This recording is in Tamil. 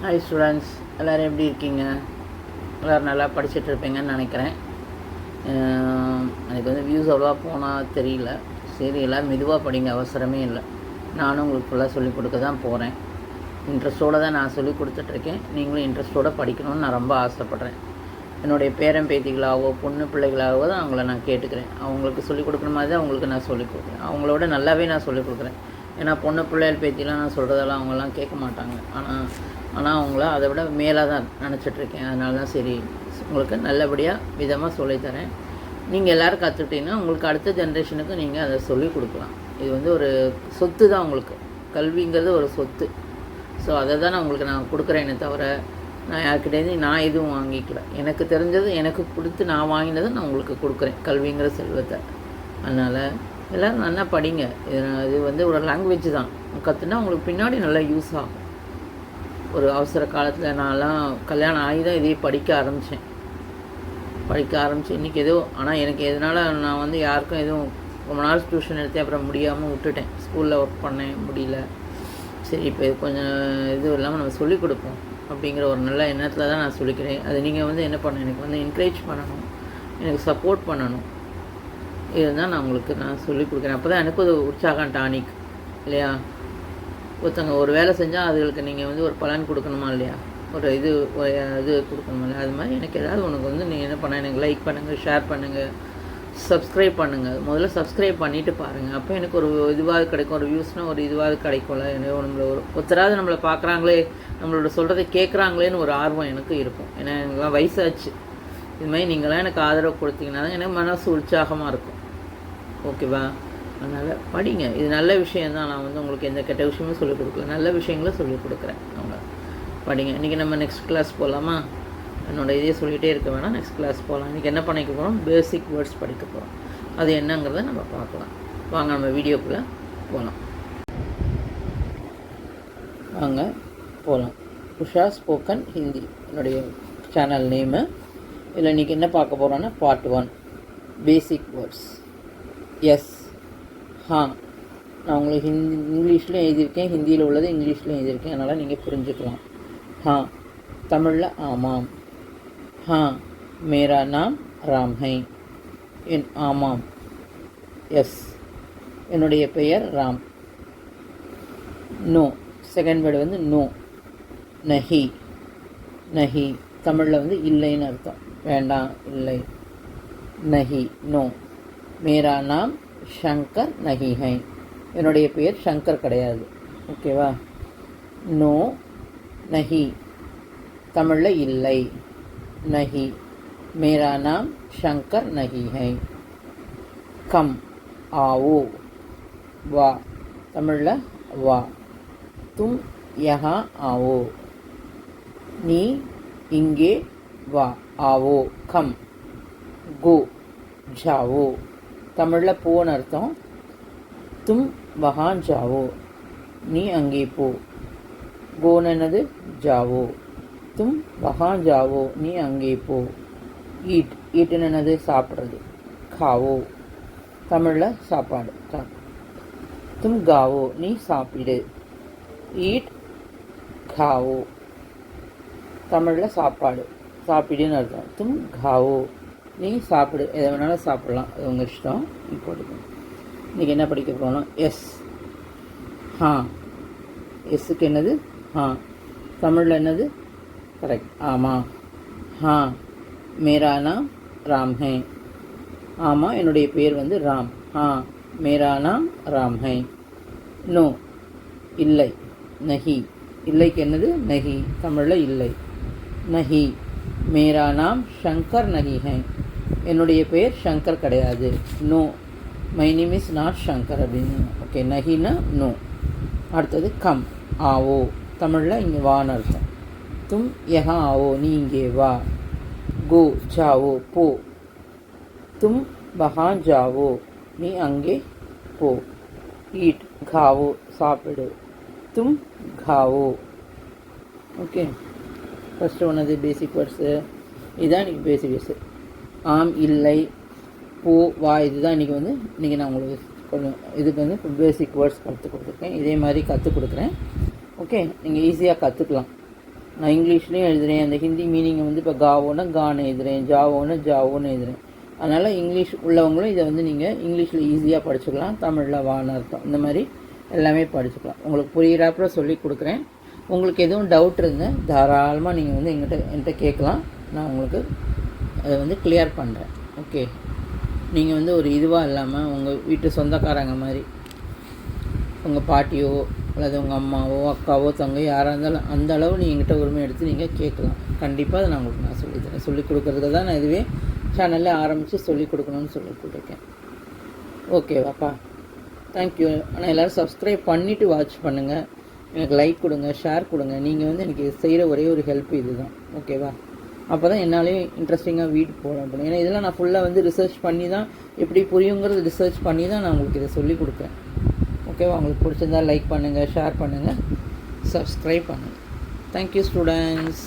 ஹாய் ஸ்டூடெண்ட்ஸ், எல்லோரும் எப்படி இருக்கீங்க? எல்லோரும் நல்லா படிச்சுட்டு இருப்பீங்கன்னு நினைக்கிறேன். எனக்கு வந்து வியூஸ் அவ்வளோவா போனால் தெரியல. சரி, எல்லோரும் மெதுவாக படிங்க, அவசரமே இல்லை. நானும் உங்களுக்கு ஃபுல்லாக சொல்லிக் கொடுக்க தான் போகிறேன். இன்ட்ரெஸ்ட்டோடு தான் நான் சொல்லிக் கொடுத்துட்ருக்கேன். நீங்களும் இன்ட்ரெஸ்ட்டோடு படிக்கணும்னு நான் ரொம்ப ஆசைப்பட்றேன். என்னுடைய பேரன் பேத்திகளாகவோ பொண்ணு பிள்ளைகளாகவோ தான் அவங்கள நான் கேட்டுக்கிறேன். அவங்களுக்கு சொல்லிக் கொடுக்குற மாதிரி தான் அவங்களுக்கு நான் சொல்லிக் கொடுக்குறேன். அவங்களோட நல்லாவே நான் சொல்லிக் கொடுக்குறேன். ஏன்னா பொண்ணு பிள்ளைகள் பேத்திலாம் நான் சொல்கிறதெல்லாம் அவங்களாம் கேட்க மாட்டாங்க. ஆனால் அவங்கள அதை விட மேலாக தான் நினச்சிட்ருக்கேன். அதனால தான் சரி உங்களுக்கு நல்லபடியாக விதமாக சொல்லித்தரேன். நீங்கள் எல்லோரும் கற்றுக்கிட்டீங்கன்னா உங்களுக்கு அடுத்த ஜென்ரேஷனுக்கு நீங்கள் அதை சொல்லிக் கொடுக்கலாம். இது வந்து ஒரு சொத்து தான் உங்களுக்கு. கல்விங்கிறது ஒரு சொத்து. ஸோ அதை தான் நான் உங்களுக்கு நான் கொடுக்குறேனே தவிர நான் யார்கிட்டேருந்து நான் எதுவும் வாங்கிக்கல. எனக்கு தெரிஞ்சது எனக்கு கொடுத்து நான் வாங்கினதை நான் உங்களுக்கு கொடுக்குறேன், கல்விங்கிற செல்வத்தை. அதனால் எல்லோரும் நல்லா படிங்க. இது வந்து ஒரு லாங்குவேஜ் தான். கற்றுனா உங்களுக்கு பின்னாடி நல்லா யூஸ் ஆகும். ஒரு அவசர காலத்தில் நான்லாம் கல்யாணம் ஆகி தான் இதே படிக்க ஆரம்பித்தேன். இன்றைக்கி ஏதோ ஆனால் எனக்கு எதனால் நான் வந்து யாருக்கும் எதுவும் ரொம்ப நாள் டியூஷன் எடுத்தேன். அப்புறம் முடியாமல் விட்டுட்டேன். ஸ்கூலில் ஒர்க் பண்ணேன், முடியல. சரி, இப்போ கொஞ்சம் இது இல்லாமல் நம்ம சொல்லிக் கொடுப்போம் அப்படிங்கிற ஒரு நல்ல எண்ணத்தில் தான் நான் சொல்லிக்கிறேன். அது நீங்கள் வந்து என்ன பண்ணணும், எனக்கு வந்து என்கரேஜ் பண்ணணும், எனக்கு சப்போர்ட் பண்ணணும். இதுதான் நான் உங்களுக்கு நான் சொல்லிக் கொடுக்குறேன். அப்போ தான் எனக்கு ஒரு உற்சாகம் டானிக் இல்லையா? ஒருத்தவங்க ஒரு வேலை செஞ்சால் அதுகளுக்கு நீங்கள் வந்து ஒரு பலன் கொடுக்கணுமா இல்லையா? ஒரு இது கொடுக்கணுமா இல்லையா? அது மாதிரி எனக்கு ஏதாவது உனக்கு வந்து நீங்கள் என்ன பண்ண, எனக்கு லைக் பண்ணுங்கள், ஷேர் பண்ணுங்கள், சப்ஸ்கிரைப் பண்ணுங்கள். முதல்ல சப்ஸ்கிரைப் பண்ணிவிட்டு பாருங்கள். அப்போ எனக்கு ஒரு இதுவாக கிடைக்கும், ஒரு வியூஸ்னால் ஒரு இதுவாக கிடைக்கும்ல. எனக்கு நம்மளை ஒருத்தராவது நம்மளை பார்க்குறாங்களே, நம்மளோட சொல்கிறத கேட்குறாங்களேன்னு ஒரு ஆர்வம் எனக்கு இருக்கும். ஏன்னா எனக்குலாம் வயசாச்சு. இது மாதிரி நீங்களாம் எனக்கு ஆதரவு கொடுத்தீங்கன்னா தான் எனக்கு மனசு உற்சாகமாக இருக்கும். ஓகேவா? அதனால் படிங்க. இது நல்ல விஷயந்தான். நான் வந்து உங்களுக்கு எந்த கெட்ட விஷயமும் சொல்லிக் கொடுக்கல, நல்ல விஷயங்களும் சொல்லிக் கொடுக்குறேன். அவங்க படிங்க. இன்றைக்கி நம்ம நெக்ஸ்ட் கிளாஸ் போகலாமா? என்னோடய இதே சொல்லிகிட்டே இருக்க வேணாம், நெக்ஸ்ட் கிளாஸ் போகலாம். இன்றைக்கி என்ன பண்ணிக்க போகிறோம்? பேசிக் வேர்ட்ஸ் படிக்க போகிறோம். அது என்னங்கிறத நம்ம பார்க்கலாம். வாங்க நம்ம வீடியோக்குள்ளே போகலாம். வாங்க போகலாம். உஷா ஸ்போக்கன் ஹிந்தி என்னுடைய சேனல் நேமு. இதில் இன்றைக்கி என்ன பார்க்க போகிறோன்னா பார்ட் 1 பேசிக் வேர்ட்ஸ். எஸ், நான் உங்களுக்கு இங்கிலீஷ்லேயும் எழுதியிருக்கேன், ஹிந்தியில் உள்ளது இங்கிலீஷ்லேயும் எழுதியிருக்கேன். அதனால் நீங்கள் புரிஞ்சுக்கலாம். தமிழில் ஆமாம். மேரா நாம் ராம் ஹை. என் ஆமாம். எஸ், என்னுடைய பெயர் ராம். நோ, செகண்ட் வேர்டு வந்து நோ. நஹி தமிழில் வந்து இல்லைன்னு அர்த்தம், வேண்டாம், இல்லை. நஹி, நோ. மேரா நாம் ஷங்கர் நஹி ஹை. என்னுடைய பெயர் ஷங்கர் கிடையாது. ஓகேவா? நோ, நஹி தமிழில் இல்லை. நஹி, மேரா நாம் ஷங்கர் நஹி ஹை. கம், ஆவோ. வா தமிழில் வா. தும் யஹா ஆவோ. நீ இங்கே வா. ஆவோ, கம். கோ, ஜாவோ தமிழில் போன்னு அர்த்தம். தும் வஹான் ஜாவோ. நீ அங்கே போ. கோன்னு என்னது? ஜாவோ. தும் வஹான் ஜாவோ. நீ அங்கே போ. ஈட்டுன்னு என்னது? சாப்பிட்றது. காவோ தமிழில் சாப்பாடு. தும் காவோ. நீ சாப்பிடு. ஈட், காவோ தமிழில் சாப்பாடு, சாப்பிடுன்னு அர்த்தம். தும் காவோ. நீ சாப்பிடு. எதை வேணாலும் சாப்பிட்லாம், அது உங்கள் இஷ்டம். போட்டுக்கணும். இன்றைக்கி என்ன படிக்க போகணும்? எஸ். எஸ்ஸுக்கு என்னது? தமிழில் என்னது? கரெக்ட், ஆமாம். மேரா நாம் ராம் ஹை. ஆமாம், என்னுடைய பேர் வந்து ராம். மேரா நாம் ராம் ஹை. நோ, இல்லை. நஹி, இல்லைக்கு என்னது? நஹி, தமிழில் இல்லை. நஹி, மேரா நாம் ஷங்கர் நஹி ஹை. என்னுடைய பெயர் ஷங்கர் கிடையாது. No, my name is not Shankar அப்படின்னு. ஓகே, நஹினா நோ. அடுத்தது கம், ஆவோ தமிழில் இங்கே வான்னு அர்த்தம். தும் யஹா ஆவோ. நீ இங்கே வா. கோ, ஜாவோ, போ. தும் வஹான் ஜாவோ. நீ அங்கே போ. ஈட், காவோ, சாப்பிடு. தும் காவோ. ஓகே, ஃபஸ்ட்டு ஒன்று பேசிக் வேர்ட்ஸு. இதுதான் இன்றைக்கி பேசிக் வேர்ட்ஸு. ஆம், இல்லை, போ, வா. இதுதான் இன்றைக்கி நான் உங்களுக்கு கொஞ்சம் இதுக்கு வந்து பேசிக் வேர்ட்ஸ் கற்றுக் கொடுத்துருக்கேன். இதே மாதிரி கற்றுக் கொடுக்குறேன். ஓகே, நீங்கள் ஈஸியாக கற்றுக்கலாம். நான் இங்கிலீஷ்லேயும் எழுதுகிறேன், அந்த ஹிந்தி மீனிங்கை வந்து இப்போ காவோன்னா கான்னு எழுதுகிறேன், ஜாவோன்னா ஜாவோன்னு எழுதுகிறேன். அதனால் இங்கிலீஷ் உள்ளவங்களும் இதை வந்து நீங்கள் இங்கிலீஷில் ஈஸியாக படிச்சுக்கலாம், தமிழில் வான்னு அர்த்தம், இந்த மாதிரி எல்லாமே படிச்சுக்கலாம். உங்களுக்கு புரியிறாப்புல சொல்லி கொடுக்குறேன். உங்களுக்கு எதுவும் டவுட் இருந்தால் தாராளமாக நீங்கள் வந்து என்கிட்ட கேட்கலாம். நான் உங்களுக்கு அதை வந்து கிளியர் பண்ணுறேன். ஓகே, நீங்கள் வந்து ஒரு இதுவாக இல்லாமல் உங்கள் வீட்டு சொந்தக்காரங்க மாதிரி, உங்கள் பாட்டியோ அல்லது உங்கள் அம்மாவோ அக்காவோ தங்கை யாராக இருந்தாலும் அந்த அளவு நீங்கள் என்கிட்ட உரிமை எடுத்து நீங்கள் கேட்கலாம். கண்டிப்பாக அதை நான் உங்களுக்கு சொல்லித்தரேன். சொல்லிக் கொடுக்குறதுக்கு தான் நான் இதுவே சேனலில் ஆரம்பித்து சொல்லிக் கொடுக்கணும்னு சொல்லிட்டுருக்கேன். ஓகேவாப்பா, தேங்க்யூ. ஆனால் எல்லோரும் சப்ஸ்கிரைப் பண்ணிவிட்டு வாட்ச் பண்ணுங்கள், எனக்கு லைக் கொடுங்க, ஷேர் கொடுங்க. நீங்கள் வந்து எனக்கு செய்கிற ஒரே ஒரு ஹெல்ப் இது தான். ஓகேவா? அப்போ தான் என்னாலேயும் இன்ட்ரெஸ்டிங்காக வீடு போட முடியும். ஏன்னா இதெல்லாம் நான் ஃபுல்லாக வந்து ரிசர்ச் பண்ணி தான், எப்படி புரியுங்கிறது ரிசர்ச் பண்ணி தான் நான் உங்களுக்கு இதை சொல்லிக் கொடுக்குறேன். ஓகேவா? உங்களுக்கு பிடிச்சிருந்தால் லைக் பண்ணுங்கள், ஷேர் பண்ணுங்கள், சப்ஸ்கிரைப் பண்ணுங்கள். Thank you students.